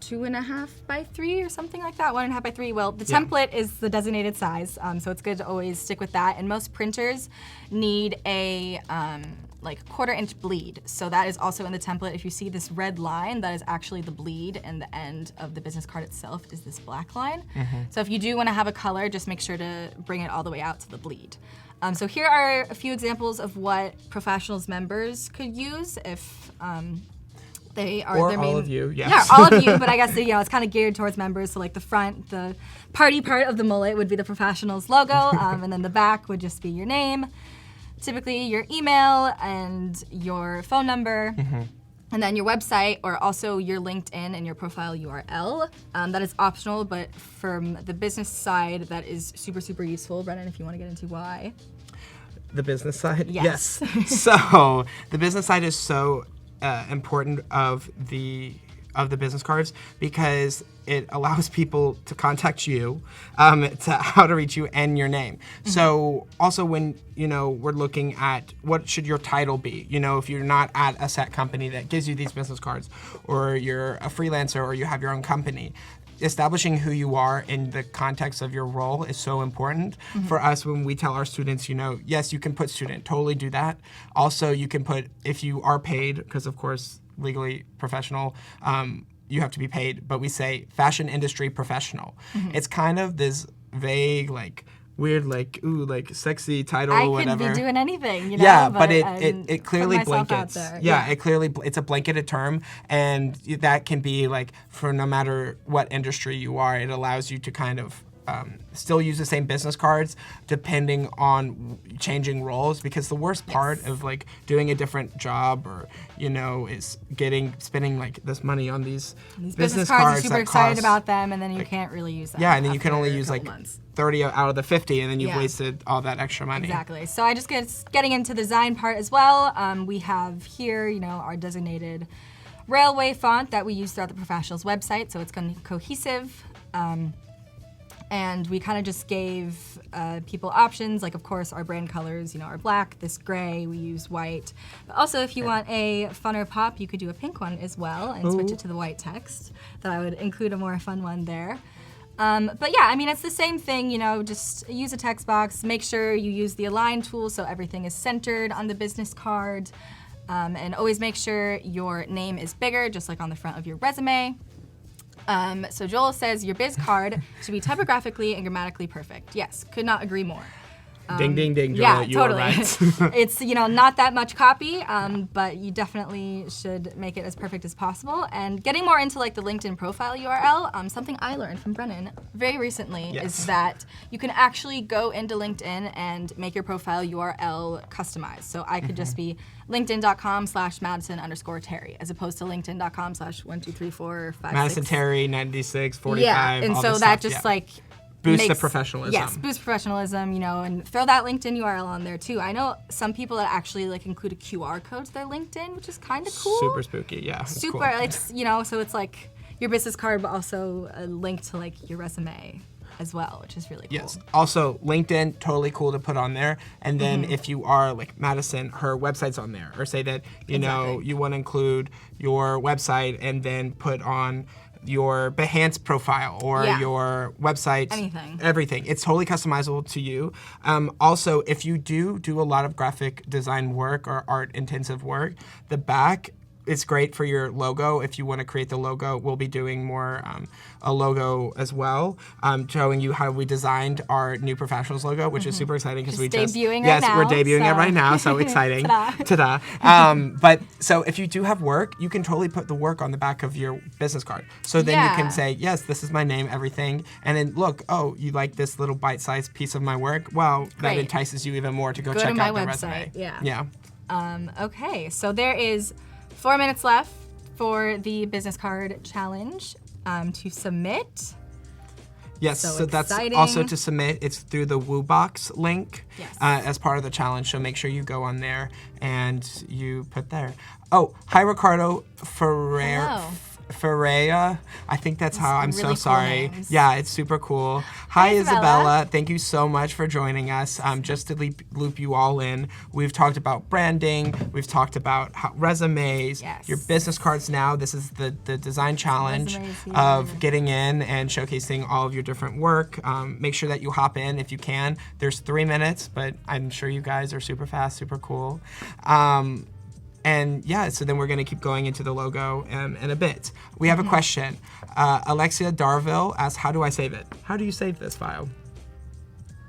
2.5 by 3 or something like that, 1.5 by 3. Well, the template is the designated size, so it's good to always stick with that. And most printers need a like 1/4 inch bleed. So that is also in the template. If you see this red line, that is actually the bleed, and the end of the business card itself is this black line. So if you do want to have a color, just make sure to bring it all the way out to the bleed. So here are a few examples of what professionals members could use if they are or their all main, of you, yes. Yeah, all of you, but I guess it's kind of geared towards members. So like the front, the party part of the mullet would be the professionals logo, and then the back would just be your name, typically your email and your phone number. And then your website, or also your LinkedIn and your profile URL. That is optional, but from the business side, that is super, super useful. Brennan, if you want to get into why. The business side? Yes. So the business side is so important of the business cards because it allows people to contact you, to how to reach you, and your name. So also when we're looking at what should your title be, if you're not at a set company that gives you these business cards, or you're a freelancer, or you have your own company, establishing who you are in the context of your role is so important. For us, when we tell our students, yes, you can put student, totally do that. Also, you can put, if you are paid, because of course, legally professional, you have to be paid, but we say fashion industry professional. It's kind of this vague, like, weird, like, ooh, like sexy title or whatever. I could be doing anything, Yeah, but it clearly blankets. Yeah, it's a blanketed term, and that can be like for no matter what industry you are, it allows you to kind of still use the same business cards depending on changing roles, because the worst part of like doing a different job or is spending like this money on these business cards. You're super excited about them, and then you can't really use them. Yeah, and then you can only use like months. 30 out of the 50, and then you've wasted all that extra money. Exactly. So I just getting into the design part as well. We have here, our designated railway font that we use throughout the professional's website, so it's going to be cohesive. And we kind of just gave people options, like of course our brand colors, are black, this gray, we use white. But also if you want a funner pop, you could do a pink one as well and switch it to the white text. That I would include a more fun one there. But yeah, it's the same thing, just use a text box, make sure you use the align tool so everything is centered on the business card, and always make sure your name is bigger, just like on the front of your resume. So Joel says your biz card should be typographically and grammatically perfect. Yes, could not agree more. Ding, ding, ding, Joel, yeah, you totally. are right. It's, not that much copy, but you definitely should make it as perfect as possible. And getting more into like the LinkedIn profile URL, something I learned from Brennan very recently is that you can actually go into LinkedIn and make your profile URL customized. So I could just be linkedin.com/Madison_Terry as opposed to linkedin.com/12345. Madison Terry 9645. Yeah, and all so this that stuff, just like boost the professionalism. Yes, boost professionalism, and throw that LinkedIn URL on there too. I know some people that actually include a QR code to their LinkedIn, which is kind of cool. Super spooky, yeah. Super, cool. it's, so it's like your business card, but also a link to your resume as well, which is really cool. Yes. Also, LinkedIn, totally cool to put on there. And then if you are like Madison, her website's on there. Or say that, you know, you want to include your website and then put on your Behance profile or your website. Anything. Everything. It's totally customizable to you. Also, if you do a lot of graphic design work or art intensive work, the back, it's great for your logo. If you want to create the logo, we'll be doing more a logo as well, showing you how we designed our new professionals logo, which is super exciting because we just debuting right now, we're debuting it right now, so exciting. Ta-da. But so if you do have work, you can totally put the work on the back of your business card. So then you can say, yes, this is my name, everything, and then look, oh, you like this little bite-sized piece of my work? Well, that entices you even more to go check out the resume. Yeah. Okay, so there is 4 minutes left for the business card challenge to submit. Yes, so exciting. That's also to submit. It's through the WooBox link Yes. As part of the challenge. So make sure you go on there and you put there. Oh, hi Ricardo Ferreira. I think that's how. I'm really so cool sorry. names. Yeah, it's super cool. Hi Isabella. Isabella. Thank you so much for joining us. Just to loop you all in, we've talked about branding. We've talked about resumes. Yes. Your business cards now. This is the design challenge Resumes, of getting in and showcasing all of your different work. Make sure that you hop in if you can. There's 3 minutes, but I'm sure you guys are super fast, super cool. And yeah, so then we're going to keep going into the logo in a bit. We have a question. Alexia Darville asks, how do I save it? How do you save this file?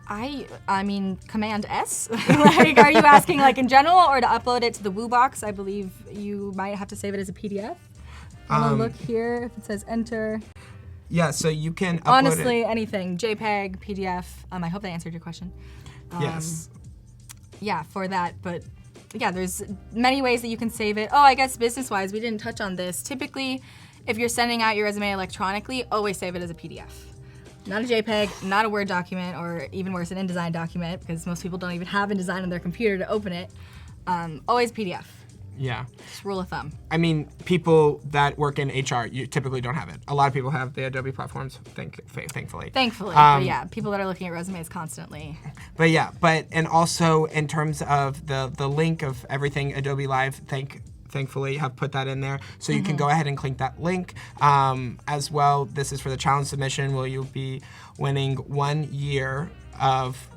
I mean, Command S. Are you asking in general or to upload it to the WooBox? I believe you might have to save it as a PDF. I'm gonna look here if it says enter. Yeah, so you can upload Honestly, anything. JPEG, PDF. I hope that answered your question. Yes. Yeah, for that, but yeah, there's many ways that you can save it. Oh, I guess business-wise, we didn't touch on this. Typically, if you're sending out your resume electronically, always save it as a PDF. Not a JPEG, not a Word document, or even worse, an InDesign document, because most people don't even have InDesign on their computer to open it. Always PDF. Yeah. Just rule of thumb. I mean, people that work in HR, you typically don't have it. A lot of people have the Adobe platforms, thankfully. Thankfully, but yeah, people that are looking at resumes constantly. But yeah, and also in terms of the link of everything Adobe Live, thankfully have put that in there. So you can go ahead and click that link. As well, this is for the challenge submission where you'll be winning 1 year of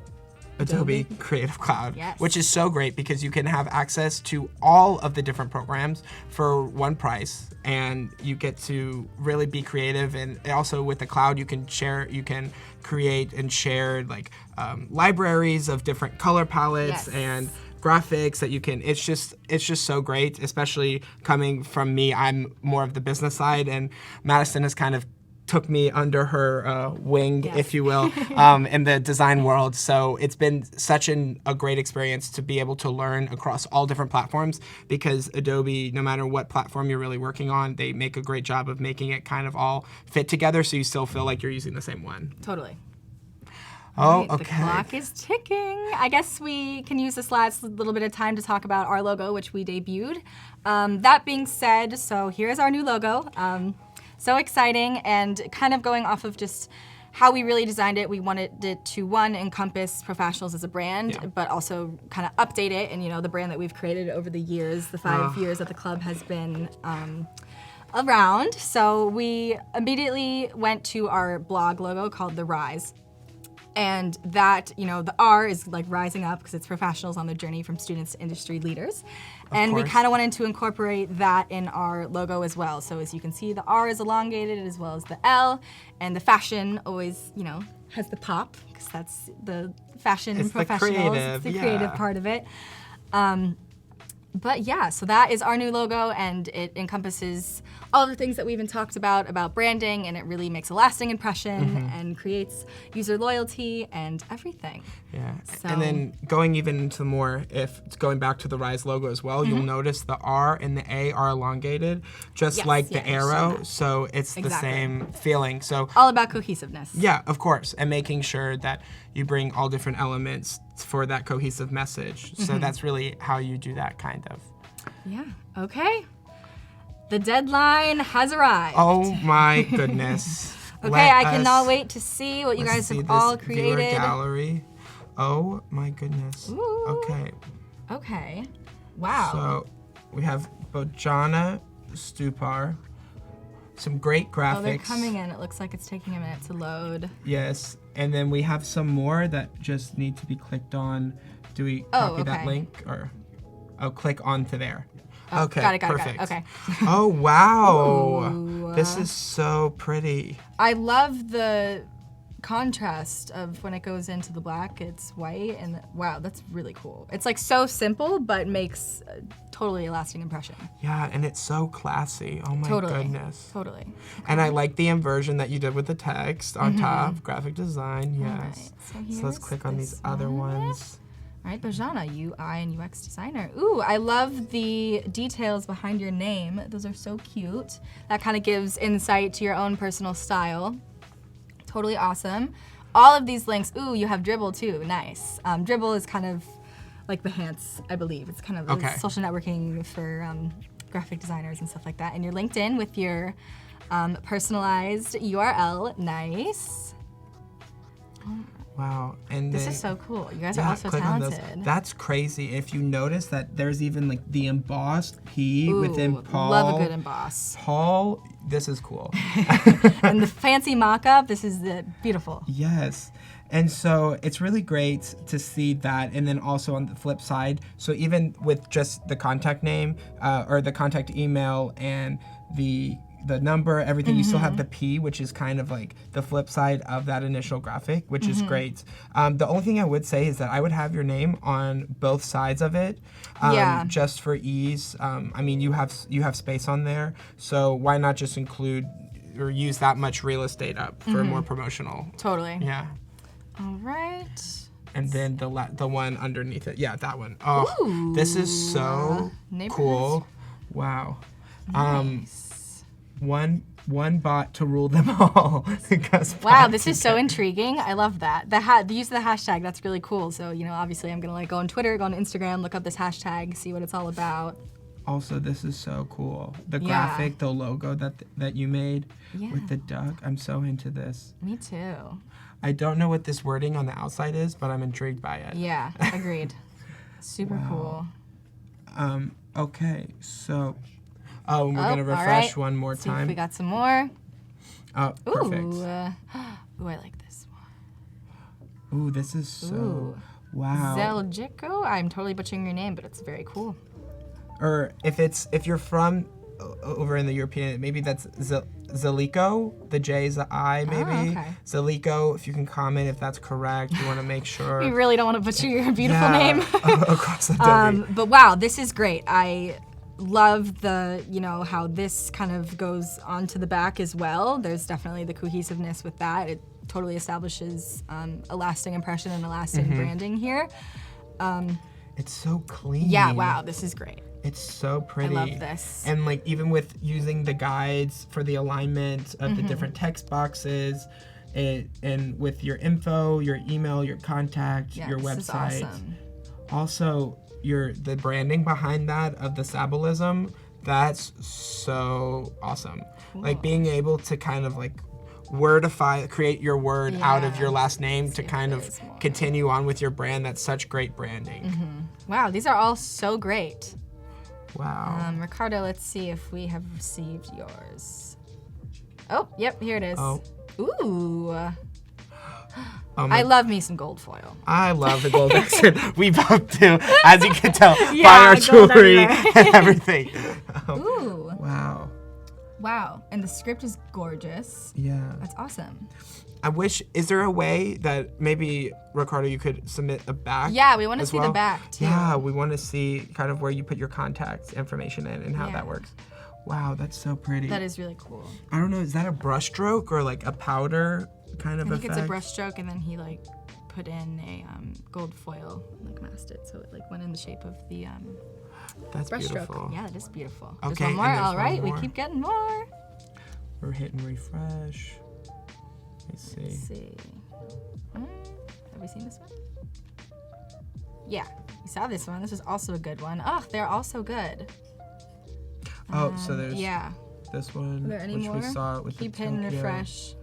Adobe Creative Cloud, which is so great because you can have access to all of the different programs for one price, and you get to really be creative. And also with the cloud, you can create and share libraries of different color palettes and graphics that you can. It's just so great, especially coming from me. I'm more of the business side, and Madison has kind of took me under her wing, if you will, in the design world. So it's been such a great experience to be able to learn across all different platforms, because Adobe, no matter what platform you're really working on, they make a great job of making it kind of all fit together so you still feel like you're using the same one. Totally. Oh, right, okay. The clock is ticking. I guess we can use this last little bit of time to talk about our logo, which we debuted. That being said, so here's our new logo. So exciting, and kind of going off of just how we really designed it. We wanted it to, one, encompass professionals as a brand, but also kind of update it, and the brand that we've created over the years, the 5 years that the club has been around. So we immediately went to our blog logo called The Rise. And that, the R is rising up because it's professionals on their journey from students to industry leaders. And we kind of wanted to incorporate that in our logo as well. So as you can see, the R is elongated as well as the L. And the fashion always, has the pop, because that's the fashion it's professionals. The creative, it's the creative part of it. But yeah, so that is our new logo, and it encompasses all the things that we even talked about branding, and it really makes a lasting impression and creates user loyalty and everything. Yeah, So- and then going even into more, if it's going back to the Rise logo as well, you'll notice the R and the A are elongated, just Yes, like yeah, the I've seen arrow, that. so it's the Exactly. same feeling. So All about cohesiveness. yeah, of course, and making sure that you bring all different elements for that cohesive message. So that's really how you do that kind of. Yeah, okay. The deadline has arrived. Oh my goodness. Okay, I cannot wait to see what you guys have all Viewer created. gallery. Oh my goodness. Ooh. Okay, Okay. Wow. so we have Bojana Stupar. Some great graphics. Oh, they're coming in. It looks like it's taking a minute to load. Yes, and then we have some more that just need to be clicked on. Do we copy that okay. link or? Oh, click onto there. Oh, Okay, got it, perfect. Okay. Oh wow, Ooh. this is so pretty. I love the contrast of when it goes into the black, it's white, and wow, that's really cool. It's like so simple, but makes totally a lasting impression. Yeah, and it's so classy. Oh my Totally. goodness. Totally. And I like the inversion that you did with the text on top, graphic design, yes. Alright, so So let's here's click on these this other one. ones. All right, Bojana, UI and UX designer. Ooh, I love the details behind your name. Those are so cute. That kind of gives insight to your own personal style. Totally awesome. All of these links, ooh, you have Dribble too, nice. Dribble is kind of like Behance, I believe. It's kind of Okay. social networking for graphic designers and stuff like that. And your LinkedIn with your personalized URL, nice. Wow, and This then is so cool. You guys are yeah, all so click on those. talented. That's crazy. If you notice that there's even like the embossed P within Ooh, Paul. love a good emboss. Paul, this is cool. And the fancy mock-up, this is beautiful. Yes. And so it's really great to see that. And then also on the flip side, so even with just the contact name or the contact email and the number, everything, you still have the P, which is kind of like the flip side of that initial graphic, which is great. The only thing I would say is that I would have your name on both sides of it, Yeah. just for ease. I mean, you have space on there, so why not just include or use that much real estate up for more promotional? Totally. Yeah. All right. And then the one underneath it, yeah, that one. Oh, this is so Neighborhoods. cool! Wow. Nice. One bot to rule them all. Wow, this is so intriguing. I love that. The use of the hashtag, that's really cool. So, obviously I'm gonna like go on Twitter, go on Instagram, look up this hashtag, see what it's all about. Also, this is so cool. The Yeah. graphic, the logo that you made Yeah. with the duck. I'm so into this. Me too. I don't know what this wording on the outside is, but I'm intrigued by it. Yeah, agreed. Super cool. Okay, so we're gonna all refresh right. one more See if time. we got some more. Oh, perfect. Ooh, ooh, I like this one. Ooh, this is so Ooh. wow. Zeljiko? I'm totally butchering your name, but it's very cool. Or if you're from over in the European, maybe that's Zeliko. The J is the I, maybe. okay. Zeliko, if you can comment if that's correct. You want to make sure. We really don't want to butcher your beautiful Yeah, name. across Adobe. But wow, this is great. I love the, how this kind of goes onto the back as well. There's definitely the cohesiveness with that. It totally establishes a lasting impression and a lasting branding here. It's so clean. Yeah, wow, this is great. It's so pretty. love this. And like even with using the guides for the alignment of the different text boxes, and with your info, your email, your contact, Yeah, your this website. is awesome. Also, the branding behind that of the symbolism, that's so awesome. Like being able to kind of like create your word out of Yeah. your last name to if kind of there's more. continue on with your brand. That's such great branding. Wow, these are all so great. Wow. Ricardo, let's see if we have received yours. Oh, yep, here it is. Oh. Ooh. Oh I love me some gold foil. I love the gold accent. We both do, as you can tell, by Yeah, our gold jewelry everywhere. and everything. Ooh. Wow. Wow, and the script is gorgeous. Yeah. That's awesome. I wish, is there a way that maybe, Ricardo, you could submit a back? Yeah, we want to as see well? the back too. Yeah, we want to see kind of where you put your contact information in and how that works. Wow, that's so pretty. That is really cool. I don't know, is that a brush stroke or like a powder kind of I think effect? it's a brush stroke, and then he like put in a gold foil, like masked it, so it like went in the shape of the That's brush beautiful. stroke. Yeah, that is beautiful. Okay, There's one more. and there's All right, one we more. keep getting more. We're hitting refresh. Let's see. Let's see. Have we seen this one? Yeah, we saw this one. This is also a good one. Oh, they're all so good. Oh, so there's this one, Are there any which more? we saw with Keep the hitting Tokyo. refresh.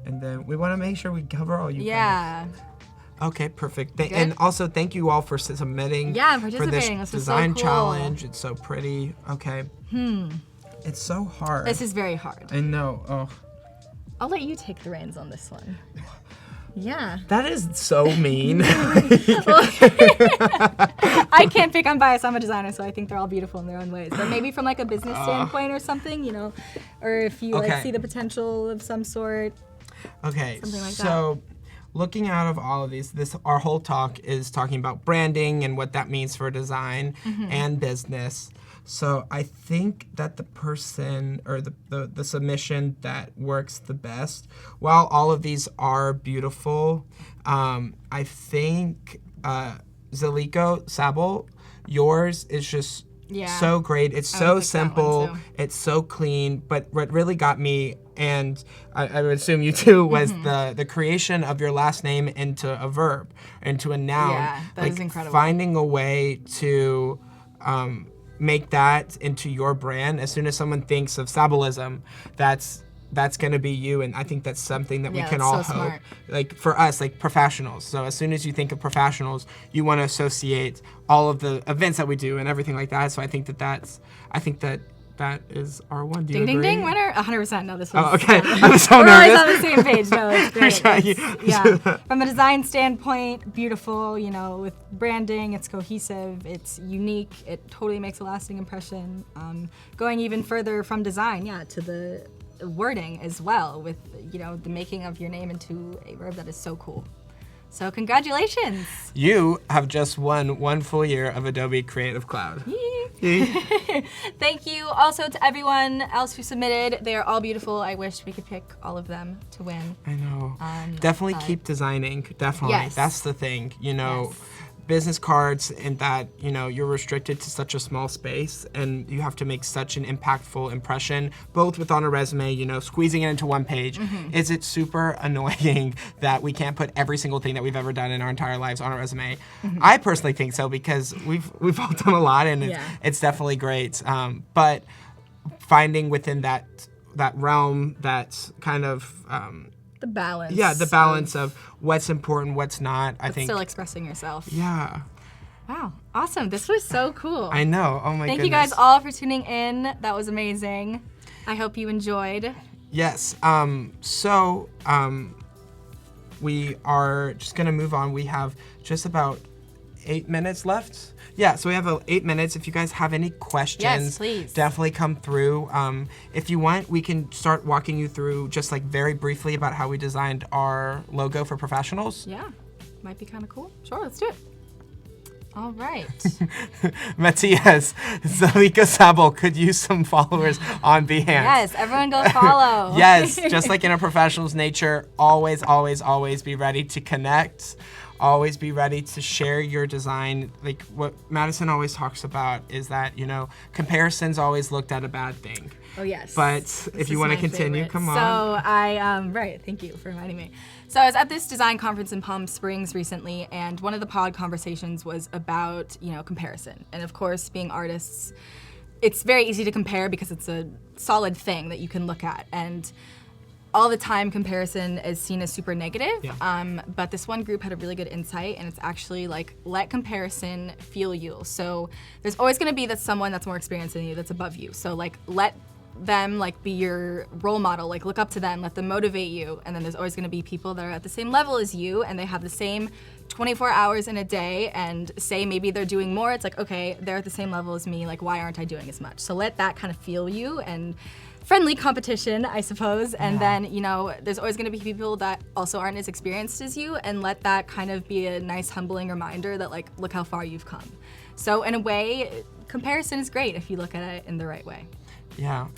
And then we want to make sure we cover all you guys. Yeah. Okay, perfect. And also, thank you all for submitting Yeah, and for this participating. This was so design cool. challenge. It's so pretty. Okay. It's so hard. This is very hard. I know. Oh, I'll let you take the reins on this one. Yeah. that is so mean. I can't pick on bias. I'm a designer, so I think they're all beautiful in their own ways. But maybe from like a business standpoint or something, you know, or if you like see the potential of some sort. Okay, Something like so looking out of all of these, our whole talk is talking about branding and what that means for design and business. So I think that the person or the submission that works the best, while all of these are beautiful, I think Zeliko Sabel, yours is just so great. It's so simple. It's so clean. But what really got me, and I would assume you too, was the creation of your last name into a verb, into a noun. Yeah, that is incredible. Finding a way to make that into your brand. As soon as someone thinks of Sabelism, that's going to be you, and I think that's something that we can all hope. Smart. Like for us, like professionals. So as soon as you think of professionals, you want to associate all of the events that we do and everything like that. So I think that is our one. Do you Ding, agree? ding, ding, winner. 100%. No, this was. Oh, okay. I'm so We're nervous. always on the same page. No, it's great. Appreciate Yeah. From a design standpoint, beautiful, you know, with branding, it's cohesive, it's unique, it totally makes a lasting impression. Going even further from design, to the wording as well, with, you know, the making of your name into a verb, that is so cool. So congratulations. You have just won 1 full year of Adobe Creative Cloud. Thank you also to everyone else who submitted. They are all beautiful. I wish we could pick all of them to win. I know. Definitely keep designing. Definitely. Yes. That's the thing. You know, business cards, and that, you know, you're restricted to such a small space and you have to make such an impactful impression, both with on a resume, you know, squeezing it into one page. Is it super annoying that we can't put every single thing that we've ever done in our entire lives on a resume? I personally think so, because we've all done a lot, and it's definitely great. But finding within that realm, that's kind of The balance. yeah, the balance of what's important, what's not. I think still expressing yourself. Yeah. Wow, awesome. This was so cool. I know. Oh my goodness. Thank you guys all for tuning in. That was amazing. I hope you enjoyed. Yes. We are just gonna move on. We have just about 8 minutes left. Yeah, so we have 8 minutes. If you guys have any questions, please. definitely come through. If you want, we can start walking you through just like very briefly about how we designed our logo for professionals. Yeah, might be kind of cool. Sure, let's do it. All right. Matthias, Zeliko Sabel could use some followers on Behance. Yes, everyone go follow. Yes, just like in a professional's nature, always, always, always be ready to connect. Always be ready to share your design. Like what Madison always talks about is that, you know, comparison's always looked at a bad thing. Oh, yes. But if you want to continue, come on. So right, thank you for reminding me. So I was at this design conference in Palm Springs recently, and one of the pod conversations was about, you know, comparison. And of course, being artists, it's very easy to compare because it's a solid thing that you can look at. And all the time, comparison is seen as super negative, but this one group had a really good insight, and it's actually like, let comparison fuel you. So there's always gonna be someone that's more experienced than you, that's above you. So like, let them like be your role model, like look up to them, let them motivate you. And then there's always gonna be people that are at the same level as you, and they have the same 24 hours in a day, and say maybe they're doing more. It's like, okay, they're at the same level as me, like why aren't I doing as much? So let that kind of fuel you, and friendly competition, I suppose. And then, you know, there's always going to be people that also aren't as experienced as you, and let that kind of be a nice, humbling reminder that, like, look how far you've come. So in a way, comparison is great if you look at it in the right way. Yeah.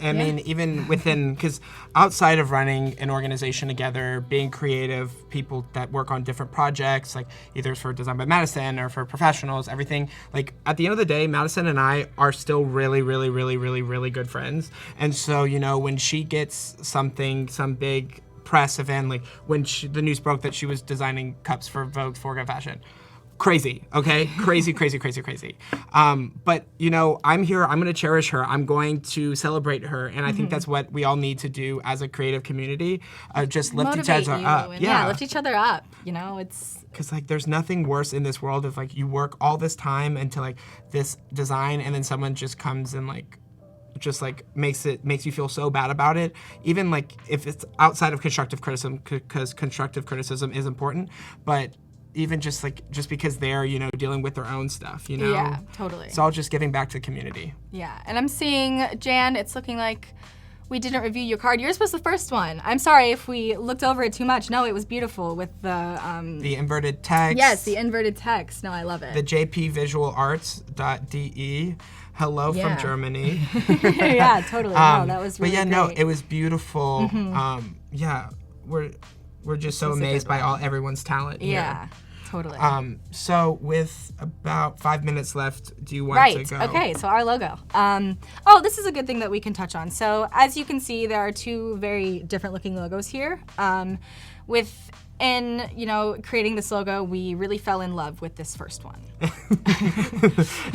I mean, even within, because outside of running an organization together, being creative, people that work on different projects, like either for Design by Madison or for professionals, everything, like at the end of the day, Madison and I are still really, really, really, really, really good friends. And so, you know, when she gets something, some big press event, like when the news broke that she was designing cups for Vogue's Forgo Fashion, crazy, okay? Crazy, crazy, crazy, crazy. But, you know, I'm here, I'm gonna cherish her, I'm going to celebrate her, and I think that's what we all need to do as a creative community, just lift each other up. Yeah, lift each other up, you know, it's... Because, like, there's nothing worse in this world if, like, you work all this time into, like, this design, and then someone just comes and, like, just like makes you feel so bad about it, even like if it's outside of constructive criticism, because constructive criticism is important, but even just because they're, you know, dealing with their own stuff, you know? Yeah, totally. It's all just giving back to the community. Yeah, and I'm seeing, Jan, it's looking like we didn't review your card. Yours was the first one. I'm sorry if we looked over it too much. No, it was beautiful with the inverted text. Yes, the inverted text. No, I love it. The jpvisualarts.de. Hello from Germany. Yeah, totally. No, that was really But yeah, great. no, it was beautiful. Yeah, we're just so amazed by everyone's talent here. Yeah, totally. So with about 5 minutes left, do you want to go? Okay, so our logo. Oh, this is a good thing that we can touch on. So as you can see, there are two very different looking logos here. Within, you know, creating this logo, we really fell in love with this first one.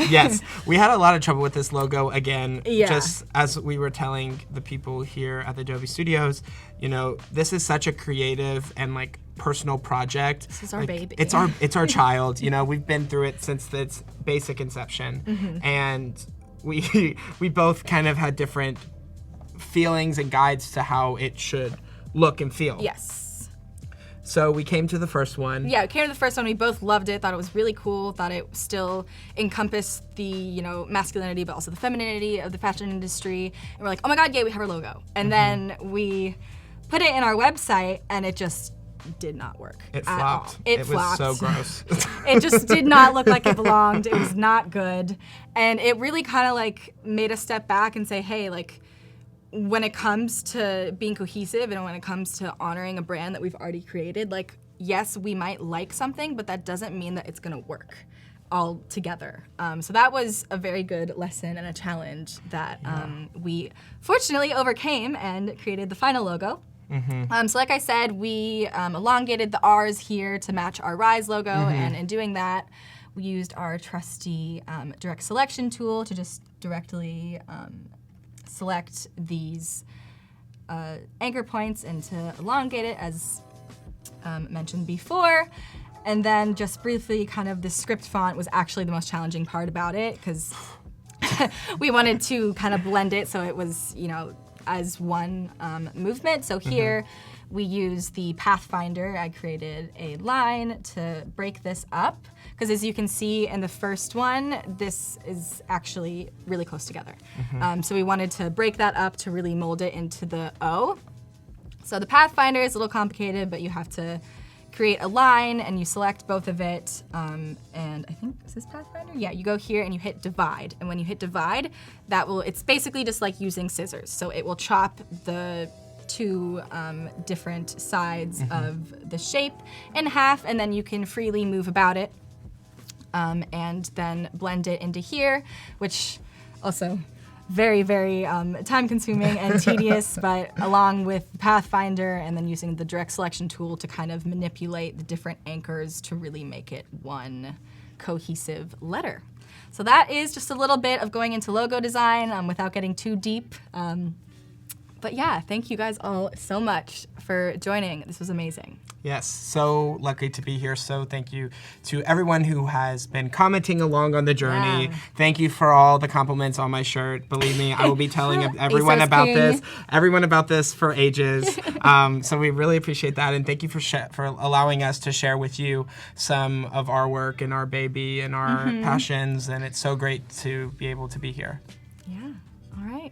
Yes, we had a lot of trouble with this logo again. Yeah. Just as we were telling the people here at the Adobe Studios, you know, this is such a creative and like personal project. This is our baby. It's our child. You know, we've been through it since its basic inception, and we both kind of had different feelings and guides to how it should look and feel. Yes. So we came to the first one. Yeah, we came to the first one. We both loved it, thought it was really cool, thought it still encompassed the, you know, masculinity, but also the femininity of the fashion industry. And we're like, oh my God, yay, we have our logo. And then we put it in our website, and it just did not work. It flopped. It flopped. Was so gross. It just did not look like it belonged. It was not good. And it really kind of like made us step back and say, hey, like, when it comes to being cohesive and when it comes to honoring a brand that we've already created, like, yes, we might like something, but that doesn't mean that it's gonna work all together. So that was a very good lesson and a challenge that we fortunately overcame and created the final logo. So like I said, we elongated the R's here to match our Rise logo, and in doing that, we used our trusty direct selection tool to just directly select these anchor points and to elongate it as mentioned before. And then just briefly, kind of the script font was actually the most challenging part about it, because we wanted to kind of blend it so it was, you know, as one movement. So here we use the Pathfinder. I created a line to break this up, because as you can see in the first one, this is actually really close together. So we wanted to break that up to really mold it into the O. So the Pathfinder is a little complicated, but you have to create a line and you select both of it. And I think, is this Pathfinder? Yeah, you go here and you hit divide. And when you hit divide, it's basically just like using scissors. So it will chop the two different sides of the shape in half, and then you can freely move about it and then blend it into here, which also very, very time-consuming and tedious, but along with Pathfinder and then using the direct selection tool to kind of manipulate the different anchors to really make it one cohesive letter. So that is just a little bit of going into logo design without getting too deep. But yeah, thank you guys all so much for joining. This was amazing. Yes, so lucky to be here. So thank you to everyone who has been commenting along on the journey. Yeah. Thank you for all the compliments on my shirt. Believe me, I will be telling everyone about this for ages. So we really appreciate that, and thank you for allowing us to share with you some of our work and our baby and our passions. And it's so great to be able to be here. Yeah. All right.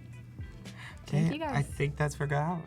Okay, you guys. I think that's for go out.